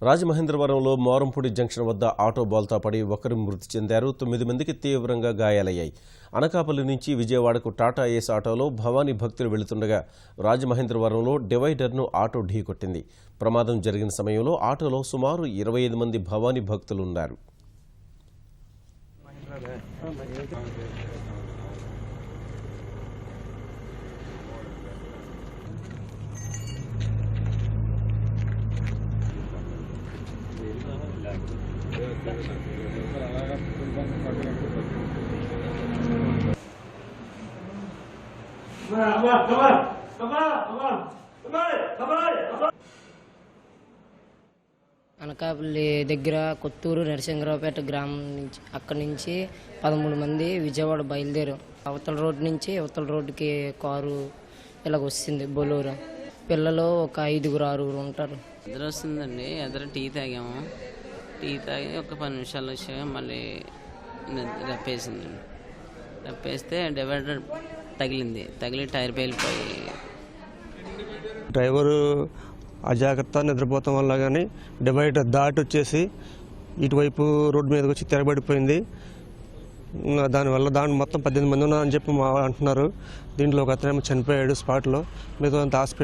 రాజమహేంద్రవరంలో మోరంపూడి జంక్షన్ వద్ద ఆటో బోల్తా పడి ఒకరు మృతి చెందారు. 9 మందికి తీవ్రంగా గాయాలయ్యాయి. అనకాపల్లి నుంచి విజయవాడకు టాటా ఏస్ ఆటోలో భవానీ భక్తులు వెళుతుండగా రాజమహేంద్రవరంలో డివైడర్ను ఆటో ఢీకొట్టింది. ప్రమాదం జరిగిన సమయంలో ఆటోలో సుమారు 25 మంది భవానీ భక్తులున్నారు. అనకాపల్లి దగ్గర కొత్తూరు నరసింహరావుపేట గ్రామం నుంచి అక్కడి నుంచి 13 మంది విజయవాడ బయలుదేరాం. అవతల రోడ్డు నుంచి అవతల రోడ్డుకి కారు ఇలాగ వస్తుంది బొలూరు. పిల్లలు ఒక 5-6 ఉంటారు. ఎదురు వస్తుందండి. ఎదురు టీ తాగాము. టీ తాగి ఒక 10 నిమిషాలు వచ్చాక మళ్ళీ రప్పేసింది. రప్పేస్తే డివైడర్ తగిలి టైర్ పేలిపోయి డ్రైవరు అజాగ్రత్త నిద్రపోవటం వల్ల కానీ డివైడర్ దాటి వచ్చేసి ఇటువైపు రోడ్డు మీదకి వచ్చి తిరగబడిపోయింది. దానివల్ల మొత్తం 18 మంది ఉన్నారని చెప్పి అంటున్నారు. దీంట్లో ఒక అతనేమో చనిపోయాడు స్పాట్లో. మిగతా హాస్పిటల్